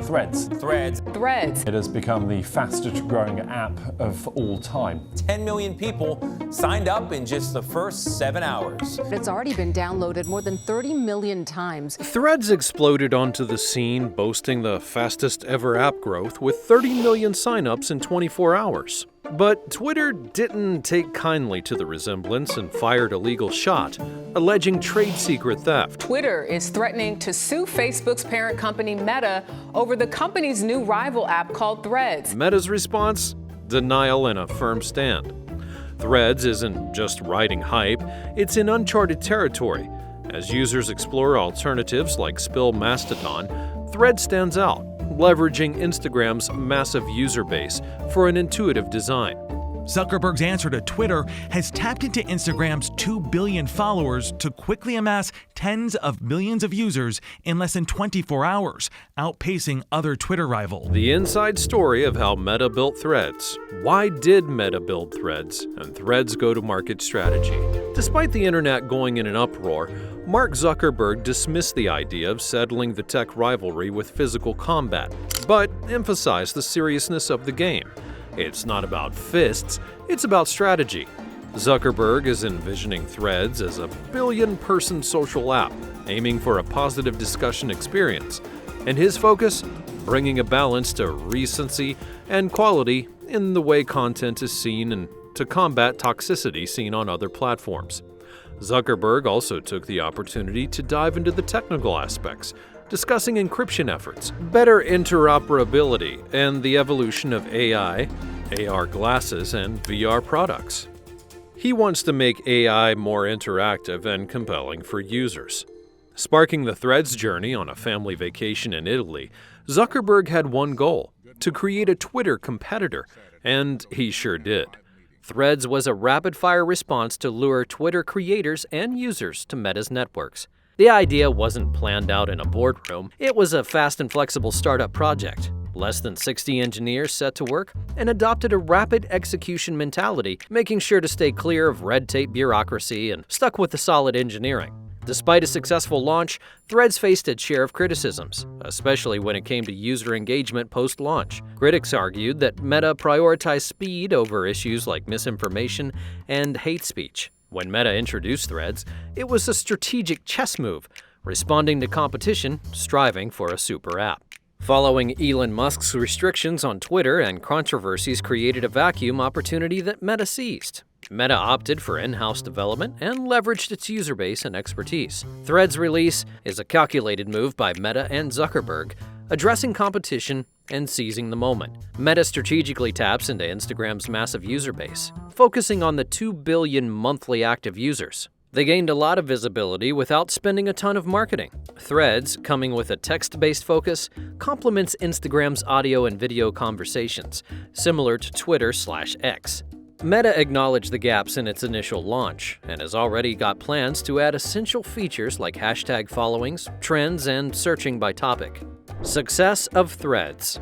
Threads. Threads. It has become the fastest growing app of all time. 10 million people signed up in just the first 7 hours. It's already been downloaded more than 30 million times. Threads exploded onto the scene, boasting the fastest ever app growth with 30 million signups in 24 hours. But Twitter didn't take kindly to the resemblance and fired a legal shot, alleging trade secret theft. Twitter is threatening to sue Facebook's parent company Meta over the company's new rival app called Threads. Meta's response? Denial and a firm stand. Threads isn't just riding hype, it's in uncharted territory. As users explore alternatives like Spill Mastodon, Threads stands out, leveraging Instagram's massive user base for an intuitive design. Zuckerberg's answer to Twitter has tapped into Instagram's 2 billion followers to quickly amass tens of millions of users in less than 24 hours, outpacing other Twitter rivals. The inside story of how Meta built Threads. Why did Meta build Threads? And Threads' go-to-market strategy. Despite the internet going in an uproar, Mark Zuckerberg dismissed the idea of settling the tech rivalry with physical combat, but emphasized the seriousness of the game. It's not about fists, it's about strategy. Zuckerberg is envisioning Threads as a billion-person social app, aiming for a positive discussion experience. And his focus? Bringing a balance to recency and quality in the way content is seen and to combat toxicity seen on other platforms. Zuckerberg also took the opportunity to dive into the technical aspects, discussing encryption efforts, better interoperability, and the evolution of AI, AR glasses, and VR products. He wants to make AI more interactive and compelling for users. Sparking the Threads journey on a family vacation in Italy, Zuckerberg had one goal: to create a Twitter competitor, and he sure did. Threads was a rapid-fire response to lure Twitter creators and users to Meta's networks. The idea wasn't planned out in a boardroom. It was a fast and flexible startup project. Less than 60 engineers set to work and adopted a rapid execution mentality, making sure to stay clear of red tape bureaucracy and stuck with the solid engineering. Despite a successful launch, Threads faced its share of criticisms, especially when it came to user engagement post-launch. Critics argued that Meta prioritized speed over issues like misinformation and hate speech. When Meta introduced Threads, it was a strategic chess move, responding to competition, striving for a super app. Following Elon Musk's restrictions on Twitter and controversies created a vacuum opportunity that Meta seized. Meta opted for in-house development and leveraged its user base and expertise. Threads' release is a calculated move by Meta and Zuckerberg, addressing competition and seizing the moment. Meta strategically taps into Instagram's massive user base, focusing on the 2 billion monthly active users. They gained a lot of visibility without spending a ton of marketing. Threads, coming with a text-based focus, complements Instagram's audio and video conversations, similar to Twitter/X. Meta acknowledged the gaps in its initial launch and has already got plans to add essential features like hashtag followings, trends, and searching by topic. Success of Threads.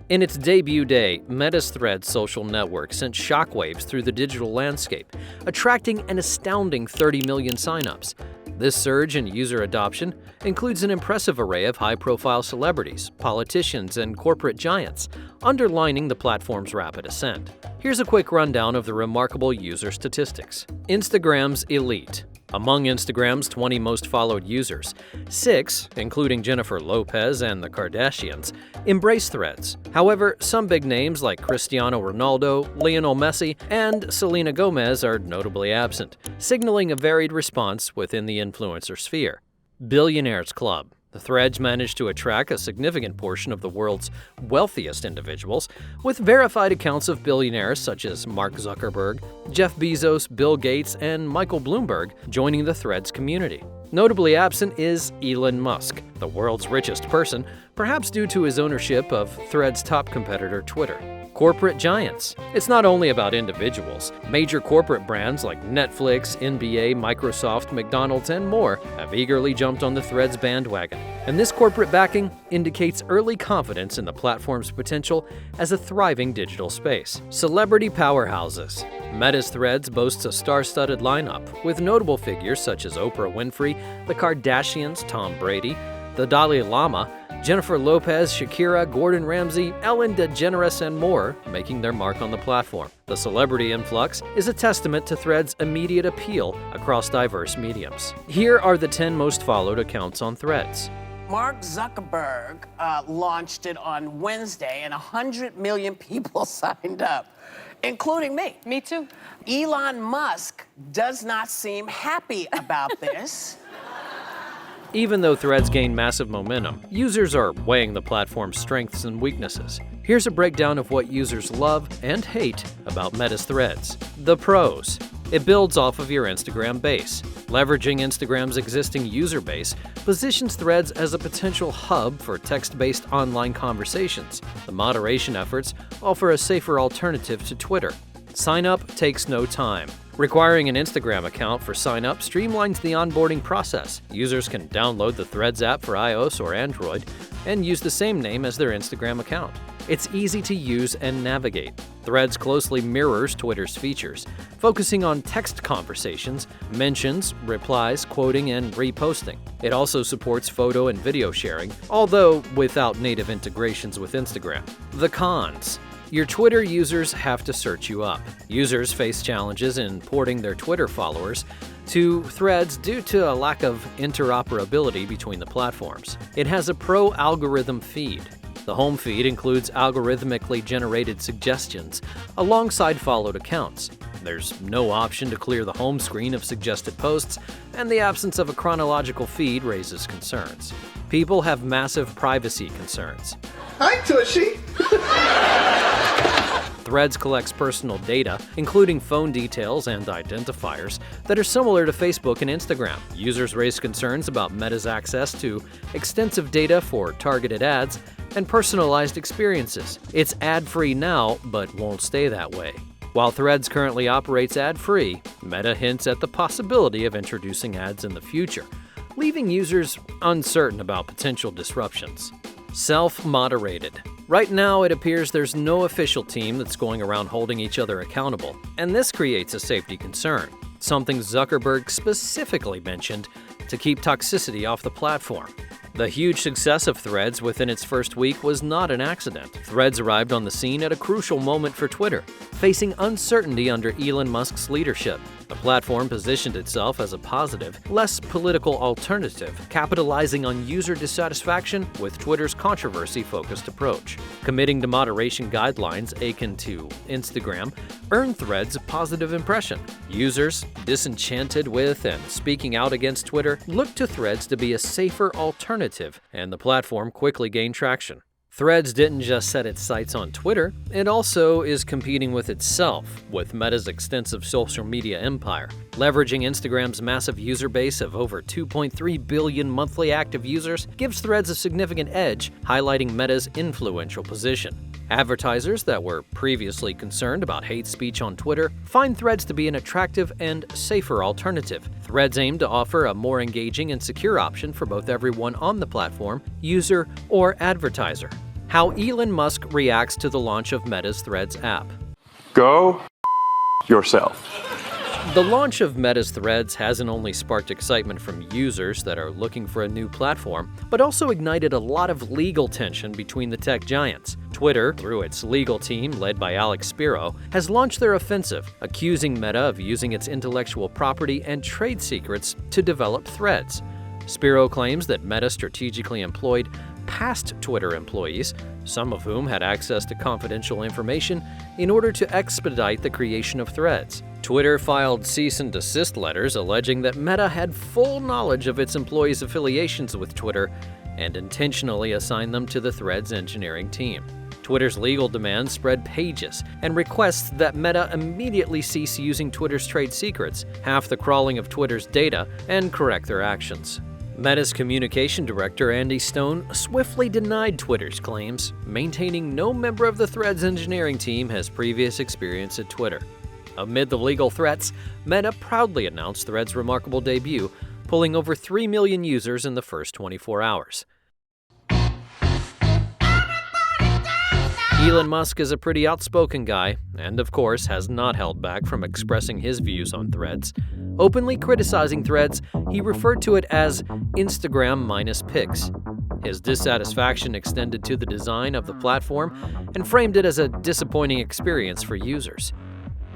In its debut day, Meta's Threads social network sent shockwaves through the digital landscape, attracting an astounding 30 million signups. This surge in user adoption includes an impressive array of high-profile celebrities, politicians, and corporate giants, underlining the platform's rapid ascent. Here's a quick rundown of the remarkable user statistics. Instagram's elite. Among Instagram's 20 most followed users, 6, including Jennifer Lopez and the Kardashians, embrace Threads. However, some big names like Cristiano Ronaldo, Lionel Messi, and Selena Gomez are notably absent, signaling a varied response within the influencer sphere. Billionaires Club. The Threads managed to attract a significant portion of the world's wealthiest individuals, with verified accounts of billionaires such as Mark Zuckerberg, Jeff Bezos, Bill Gates, and Michael Bloomberg joining the Threads community. Notably absent is Elon Musk, the world's richest person, perhaps due to his ownership of Threads' top competitor, Twitter. Corporate giants. It's not only about individuals. Major corporate brands like Netflix, NBA, Microsoft, McDonald's, and more have eagerly jumped on the Threads bandwagon. And this corporate backing indicates early confidence in the platform's potential as a thriving digital space. Celebrity powerhouses. Meta's Threads boasts a star-studded lineup with notable figures such as Oprah Winfrey, the Kardashians, Tom Brady, the Dalai Lama, Jennifer Lopez, Shakira, Gordon Ramsay, Ellen DeGeneres, and more making their mark on the platform. The celebrity influx is a testament to Threads' immediate appeal across diverse mediums. Here are the 10 most followed accounts on Threads. Mark Zuckerberg launched it on Wednesday, and 100 million people signed up, including me. Me too. Elon Musk does not seem happy about this. Even though Threads gained massive momentum, users are weighing the platform's strengths and weaknesses. Here's a breakdown of what users love and hate about Meta's Threads. The pros. It builds off of your Instagram base. Leveraging Instagram's existing user base positions Threads as a potential hub for text-based online conversations. The moderation efforts offer a safer alternative to Twitter. Sign up takes no time. Requiring an Instagram account for sign-up streamlines the onboarding process. Users can download the Threads app for iOS or Android and use the same name as their Instagram account. It's easy to use and navigate. Threads closely mirrors Twitter's features, focusing on text conversations, mentions, replies, quoting, and reposting. It also supports photo and video sharing, although without native integrations with Instagram. The cons. Your Twitter users have to search you up. Users face challenges in porting their Twitter followers to Threads due to a lack of interoperability between the platforms. It has a pro-algorithm feed. The home feed includes algorithmically generated suggestions alongside followed accounts. There's no option to clear the home screen of suggested posts, and the absence of a chronological feed raises concerns. People have massive privacy concerns. Hi, Tushy! Threads collects personal data, including phone details and identifiers, that are similar to Facebook and Instagram. Users raise concerns about Meta's access to extensive data for targeted ads and personalized experiences. It's ad-free now, but won't stay that way. While Threads currently operates ad-free, Meta hints at the possibility of introducing ads in the future, leaving users uncertain about potential disruptions. Self-moderated. Right now, it appears there's no official team that's going around holding each other accountable, and this creates a safety concern, something Zuckerberg specifically mentioned to keep toxicity off the platform. The huge success of Threads within its first week was not an accident. Threads arrived on the scene at a crucial moment for Twitter, facing uncertainty under Elon Musk's leadership. The platform positioned itself as a positive, less political alternative, capitalizing on user dissatisfaction with Twitter's controversy-focused approach. Committing to moderation guidelines akin to Instagram earned Threads a positive impression. Users, disenchanted with and speaking out against Twitter, looked to Threads to be a safer alternative, and the platform quickly gained traction. Threads didn't just set its sights on Twitter, it also is competing with itself, with Meta's extensive social media empire. Leveraging Instagram's massive user base of over 2.3 billion monthly active users gives Threads a significant edge, highlighting Meta's influential position. Advertisers that were previously concerned about hate speech on Twitter find Threads to be an attractive and safer alternative. Threads aim to offer a more engaging and secure option for both everyone on the platform, user or advertiser. How Elon Musk reacts to the launch of Meta's Threads app. Go yourself. The launch of Meta's Threads hasn't only sparked excitement from users that are looking for a new platform, but also ignited a lot of legal tension between the tech giants. Twitter, through its legal team led by Alex Spiro, has launched their offensive, accusing Meta of using its intellectual property and trade secrets to develop Threads. Spiro claims that Meta strategically employed past Twitter employees, some of whom had access to confidential information, in order to expedite the creation of Threads. Twitter filed cease and desist letters alleging that Meta had full knowledge of its employees' affiliations with Twitter and intentionally assigned them to the Threads engineering team. Twitter's legal demands spread pages and requests that Meta immediately cease using Twitter's trade secrets, half the crawling of Twitter's data, and correct their actions. Meta's communication director, Andy Stone, swiftly denied Twitter's claims, maintaining no member of the Threads engineering team has previous experience at Twitter. Amid the legal threats, Meta proudly announced Threads' remarkable debut, pulling over 3 million users in the first 24 hours. Elon Musk is a pretty outspoken guy, and of course has not held back from expressing his views on Threads. Openly criticizing Threads, he referred to it as Instagram minus pics. His dissatisfaction extended to the design of the platform and framed it as a disappointing experience for users.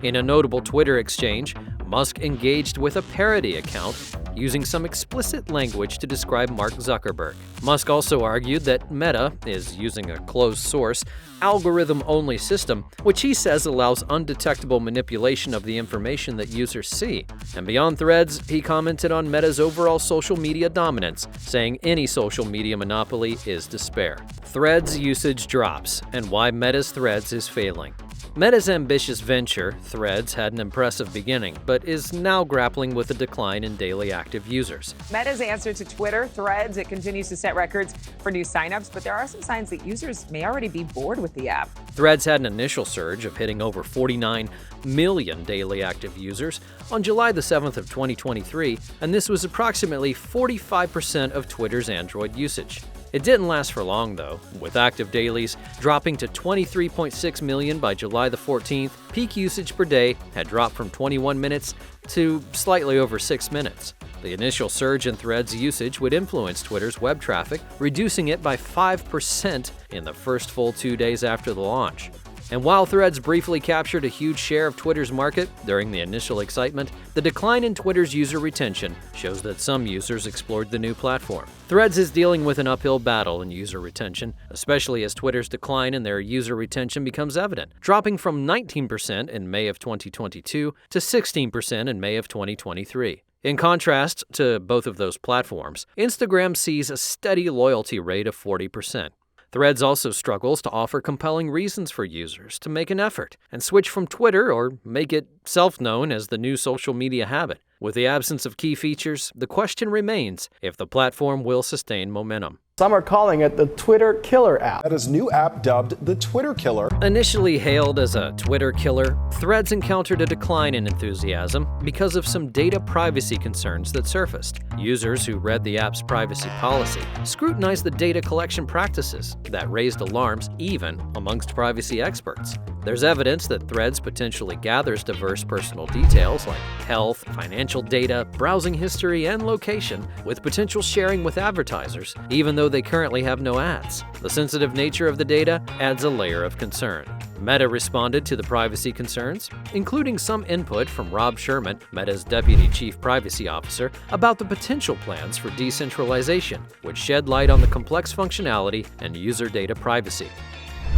In a notable Twitter exchange, Musk engaged with a parody account using some explicit language to describe Mark Zuckerberg. Musk also argued that Meta is using a closed-source, algorithm-only system, which he says allows undetectable manipulation of the information that users see. And beyond Threads, he commented on Meta's overall social media dominance, saying any social media monopoly is despair. Threads usage drops, and why Meta's Threads is failing. Meta's ambitious venture, Threads, had an impressive beginning, but is now grappling with a decline in daily active users. Meta's answer to Twitter, Threads, it continues to set records for new signups, but there are some signs that users may already be bored with the app. Threads had an initial surge of hitting over 49 million daily active users on July the 7th of 2023, and this was approximately 45% of Twitter's Android usage. It didn't last for long, though, with active dailies dropping to 23.6 million by July the 14th. Peak usage per day had dropped from 21 minutes to slightly over 6 minutes. The initial surge in Threads usage would influence Twitter's web traffic, reducing it by 5% in the first full 2 days after the launch. And while Threads briefly captured a huge share of Twitter's market during the initial excitement, the decline in Twitter's user retention shows that some users explored the new platform. Threads is dealing with an uphill battle in user retention, especially as Twitter's decline in their user retention becomes evident, dropping from 19% in May of 2022 to 16% in May of 2023. In contrast to both of those platforms, Instagram sees a steady loyalty rate of 40%. Threads also struggles to offer compelling reasons for users to make an effort and switch from Twitter or make it self-known as the new social media habit. With the absence of key features, the question remains if the platform will sustain momentum. Some are calling it the Twitter killer app. Meta's new app dubbed the Twitter killer. Initially hailed as a Twitter killer, Threads encountered a decline in enthusiasm because of some data privacy concerns that surfaced. Users who read the app's privacy policy scrutinized the data collection practices that raised alarms even amongst privacy experts. There's evidence that Threads potentially gathers diverse personal details like health, financial data, browsing history, and location, with potential sharing with advertisers, even though they currently have no ads. The sensitive nature of the data adds a layer of concern. Meta responded to the privacy concerns, including some input from Rob Sherman, Meta's Deputy Chief Privacy Officer, about the potential plans for decentralization, which shed light on the complex functionality and user data privacy.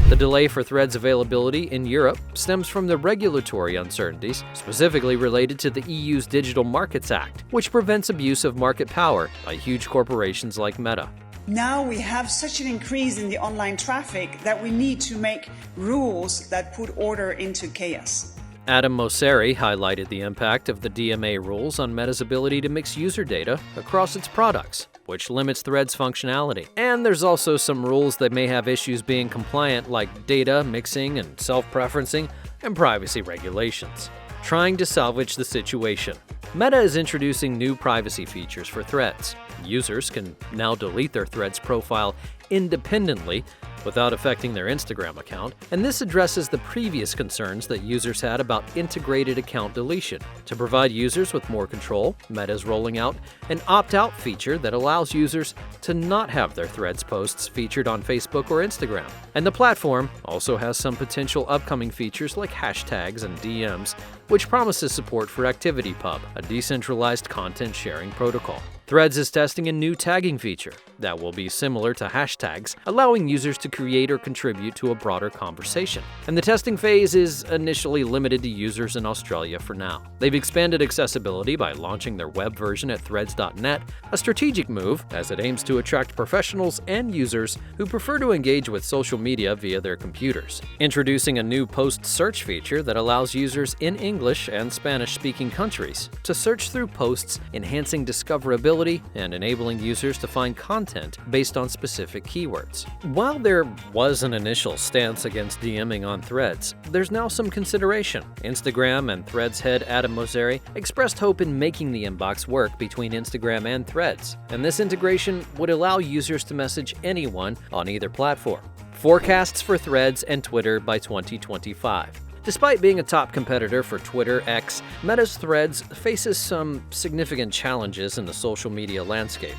The delay for Threads availability in Europe stems from the regulatory uncertainties, specifically related to the EU's Digital Markets Act, which prevents abuse of market power by huge corporations like Meta. Now we have such an increase in the online traffic that we need to make rules that put order into chaos. Adam Mosseri highlighted the impact of the DMA rules on Meta's ability to mix user data across its products, which limits Threads' functionality. And there's also some rules that may have issues being compliant, like data mixing and self-preferencing and privacy regulations. Trying to salvage the situation, Meta is introducing new privacy features for Threads. Users can now delete their Threads profile independently without affecting their Instagram account, and this addresses the previous concerns that users had about integrated account deletion. To provide users with more control, Meta is rolling out an opt-out feature that allows users to not have their Threads posts featured on Facebook or Instagram. And the platform also has some potential upcoming features like hashtags and DMs, which promises support for ActivityPub, a decentralized content sharing protocol. Threads is testing a new tagging feature that will be similar to hashtags, allowing users to create or contribute to a broader conversation. And the testing phase is initially limited to users in Australia for now. They've expanded accessibility by launching their web version at threads.net, a strategic move as it aims to attract professionals and users who prefer to engage with social media via their computers. Introducing a new post search feature that allows users in English and Spanish-speaking countries to search through posts, enhancing discoverability and enabling users to find content based on specific keywords. While there was an initial stance against DMing on Threads, there's now some consideration. Instagram and Threads head Adam Mosseri expressed hope in making the inbox work between Instagram and Threads, and this integration would allow users to message anyone on either platform. Forecasts for Threads and Twitter by 2025. Despite being a top competitor for Twitter X, Meta's Threads faces some significant challenges in the social media landscape.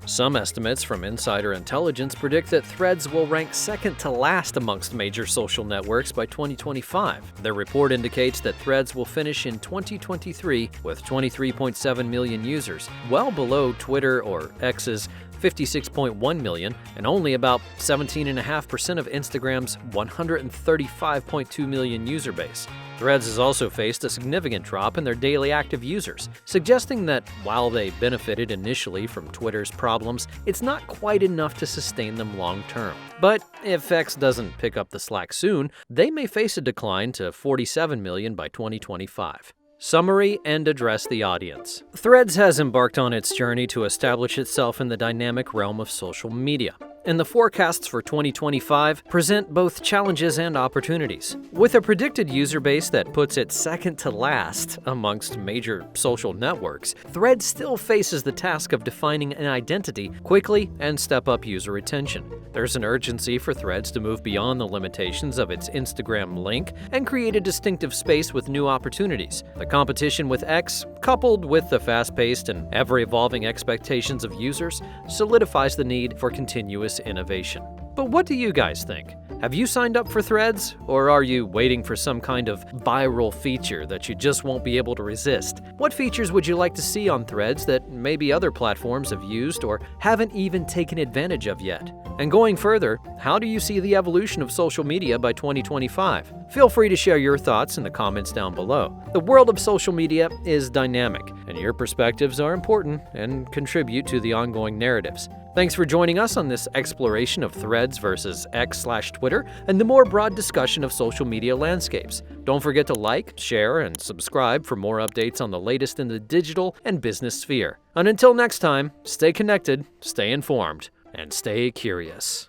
Some estimates from Insider Intelligence predict that Threads will rank second to last amongst major social networks by 2025. Their report indicates that Threads will finish in 2023 with 23.7 million users, well below Twitter or X's 56.1 million, and only about 17.5% of Instagram's 135.2 million user base. Threads has also faced a significant drop in their daily active users, suggesting that while they benefited initially from Twitter's problems, it's not quite enough to sustain them long term. But if X doesn't pick up the slack soon, they may face a decline to 47 million by 2025. Summary and address the audience. Threads has embarked on its journey to establish itself in the dynamic realm of social media, and the forecasts for 2025 present both challenges and opportunities. With a predicted user base that puts it second to last amongst major social networks, Threads still faces the task of defining an identity quickly and step up user retention. There's an urgency for Threads to move beyond the limitations of its Instagram link and create a distinctive space with new opportunities. The competition with X, coupled with the fast-paced and ever-evolving expectations of users, solidifies the need for continuous innovation. But what do you guys think? Have you signed up for Threads, or are you waiting for some kind of viral feature that you just won't be able to resist? What features would you like to see on Threads that maybe other platforms have used or haven't even taken advantage of yet? And going further, how do you see the evolution of social media by 2025? Feel free to share your thoughts in the comments down below. The world of social media is dynamic, and your perspectives are important and contribute to the ongoing narratives. Thanks for joining us on this exploration of Threads versus X/Twitter and the more broad discussion of social media landscapes. Don't forget to like, share, and subscribe for more updates on the latest in the digital and business sphere. And until next time, stay connected, stay informed, and stay curious.